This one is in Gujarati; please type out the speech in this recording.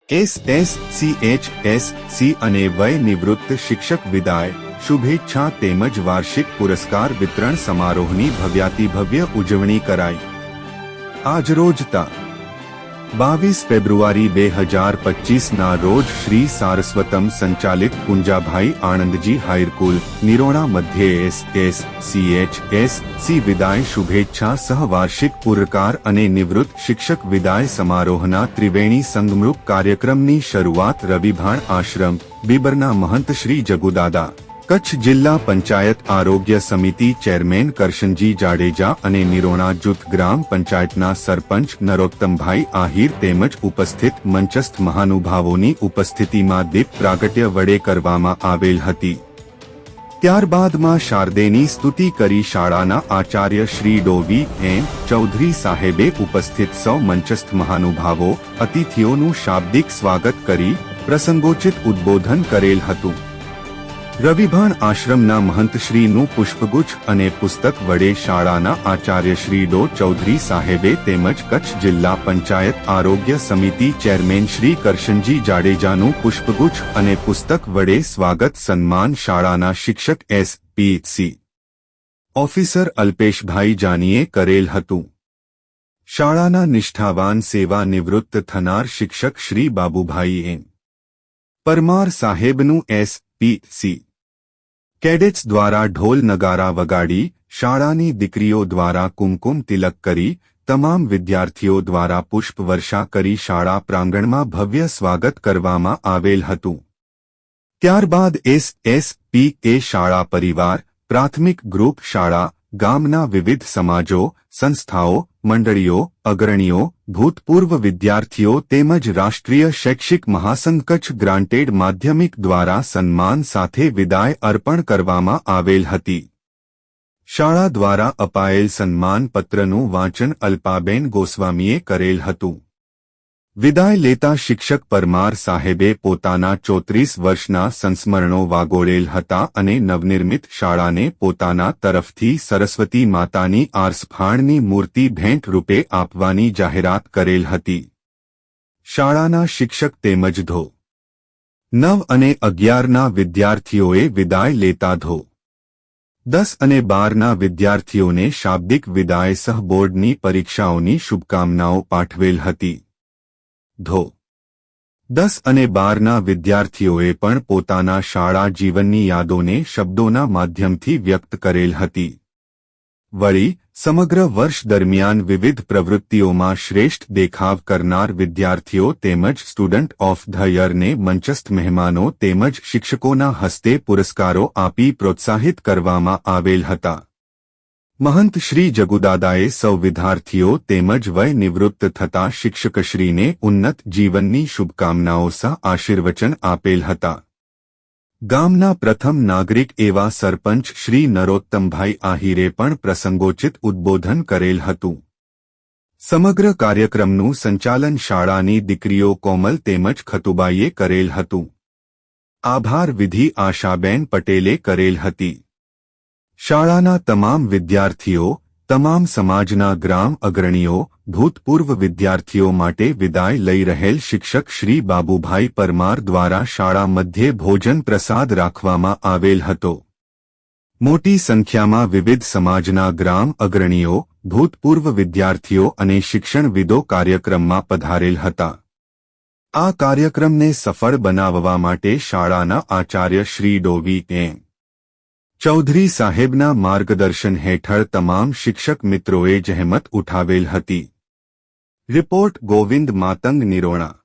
SSCHSC અને વય નિવૃત્ત શિક્ષક વિદાય શુભેચ્છા તેમજ વાર્ષિક પુરસ્કાર વિતરણ સમારોહની ભવ્યાતિભવ્ય ઉજવણી કરાઈ। આજરોજ તા 22 ફેબ્રુઆરી 2025 રોજ શ્રી સારસ્વતમ સંચાલિત પુંજાભાઈ આણંદજી હાઈસ્કૂલ નિરોણા મધ્યે SSCHSC વિદાય શુભેચ્છા સહ વાર્ષિક પુરસ્કાર અને નિવૃત્ત શિક્ષક વિદાય સમારોહના ત્રિવેણી સંગમરૂપ કાર્યક્રમની શરૂઆત રવિભાણ આશ્રમ બીબરના મહંત શ્રી જગુદાદા, કચ્છ જિલ્લા પંચાયત આરોગ્ય સમિતિ ચેરમેન કરશનજી જાડેજા અને નિરોણા જૂથ ગ્રામ પંચાયતના સરપંચ નરોત્તમભાઈ આહિર તેમજ ઉપસ્થિત મંચસ્થ મહાનુભાવોની ઉપસ્થિતિમાં દીપ પ્રાગટ્ય વડે કરવામાં આવેલ હતી। ત્યારબાદમાં શારદેની સ્તુતિ કરી શાળાના આચાર્ય શ્રી ડોવી એમ ચૌધરી સાહેબે ઉપસ્થિત સૌ મંચસ્થ મહાનુભાવો અતિથિઓનું શાબ્દિક સ્વાગત કરી પ્રસંગોચિત ઉદ્બોધન કરેલ હતું। રવિભાણ આશ્રમના મહંતશ્રીનું પુષ્પગુચ્છ અને પુસ્તક વડે શાળાના આચાર્ય શ્રી ડો ચૌધરી સાહેબે તેમજ કચ્છ જિલ્લા પંચાયત આરોગ્ય સમિતિ ચેરમેન શ્રી કરશનજી જાડેજાનું પુષ્પગુચ્છ અને પુસ્તક વડે સ્વાગત સન્માન શાળાના શિક્ષક SPC ઓફિસર અલ્પેશભાઈ જાનીએ કરેલ હતું। શાળાના નિષ્ઠાવાન સેવા નિવૃત્ત થનાર શિક્ષક શ્રી બાબુભાઈ એમ પરમાર સાહેબનું SPC કેડેટ્સ દ્વારા ઢોલ નગારા વગાડી શાળાની દીકરીઓ દ્વારા કુમકુમ તિલક કરી તમામ વિદ્યાર્થીઓ દ્વારા પુષ્પ વર્ષા કરી શાળા પ્રાંગણમાં ભવ્ય સ્વાગત કરવામાં આવેલ હતું। ત્યારબાદ SSPA શાળા પરિવાર પ્રાથમિક ગ્રુપ શાળા ગામના વિવિધ સમાજો સંસ્થાઓ મંડળીઓ અગ્રણીઓ ભૂતપૂર્વ વિદ્યાર્થીઓ તેમજ રાષ્ટ્રીય શૈક્ષિક મહાસંઘ કચ્છ ગ્રાન્ટેડ માધ્યમિક દ્વારા સન્માન સાથે વિદાય અર્પણ કરવામાં આવેલ હતી। શાળા દ્વારા અપાયેલ સન્માન પત્રનું વાંચન અલ્પાબેન ગોસ્વામીએ કરેલ હતું। વિદાય લેતા શિક્ષક પરમાર સાહેબે પોતાના 34 વર્ષના સંસ્મરણો વાગોળેલ હતા અને નવનિર્મિત શાળાને પોતાના તરફથી સરસ્વતી માતાની આરસફાળની મૂર્તિ ભેટ રૂપે આપવાની જાહેરાત કરેલ હતી। શાળાના શિક્ષક તેમજ ધો 9 અને 11ના વિદ્યાર્થીઓએ વિદાય લેતા ધો 10 અને 12ના વિદ્યાર્થીઓને શાબ્દિક વિદાય સહ બોર્ડની પરીક્ષાઓની શુભકામનાઓ પાઠવેલ હતી। ધો 10 અને 12ના વિદ્યાર્થીઓએ પણ પોતાના શાળા જીવનની યાદોને શબ્દોના માધ્યમથી વ્યક્ત કરેલ હતી। વળી સમગ્ર વર્ષ દરમિયાન વિવિધ પ્રવૃત્તિઓમાં શ્રેષ્ઠ દેખાવ કરનાર વિદ્યાર્થીઓ તેમજ સ્ટુડન્ટ ઓફ ધ યરને મંચસ્થ મહેમાનો તેમજ શિક્ષકોના હસ્તે પુરસ્કારો આપી પ્રોત્સાહિત કરવામાં આવેલ હતા। મહંત શ્રી જગુદાદાએ સૌ વિદ્યાર્થીઓ તેમજ વય નિવૃત્ત થતા શિક્ષકશ્રીને ઉન્નત જીવનની શુભકામનાઓ સહ આશીર્વચન આપેલ હતા। ગામના પ્રથમ નાગરિક એવા સરપંચ શ્રી નરોત્તમભાઈ આહિરે પણ પ્રસંગોચિત ઉદ્બોધન કરેલ હતું। સમગ્ર કાર્યક્રમનું સંચાલન શાળાની દીકરીઓ કોમલ તેમજ ખતુબાઈએ કરેલ હતું। આભાર વિધિ આશાબેન પટેલે કરેલ હતી। શાળાના તમામ વિદ્યાર્થીઓ તમામ સમાજના ગ્રામ અગ્રણીઓ ભૂતપૂર્વ વિદ્યાર્થીઓ માટે વિદાય લઈ રહેલ શિક્ષક શ્રી બાબુભાઈ પરમાર દ્વારા શાળા મધ્યે ભોજન પ્રસાદ રાખવામાં આવેલ હતો। મોટી સંખ્યામાં વિવિધ સમાજના ગ્રામ અગ્રણીઓ ભૂતપૂર્વ વિદ્યાર્થીઓ અને શિક્ષણવિદો કાર્યક્રમમાં પધારેલ હતા। આ કાર્યક્રમને સફળ બનાવવા માટે શાળાના આચાર્ય શ્રી ડોવી એમ ચૌધરી સાહેબના માર્ગદર્શન હેઠળ તમામ શિક્ષક મિત્રોએ જહેમત ઉઠાવેલ હતી। રિપોર્ટ ગોવિંદ માતંગ નિરોણા।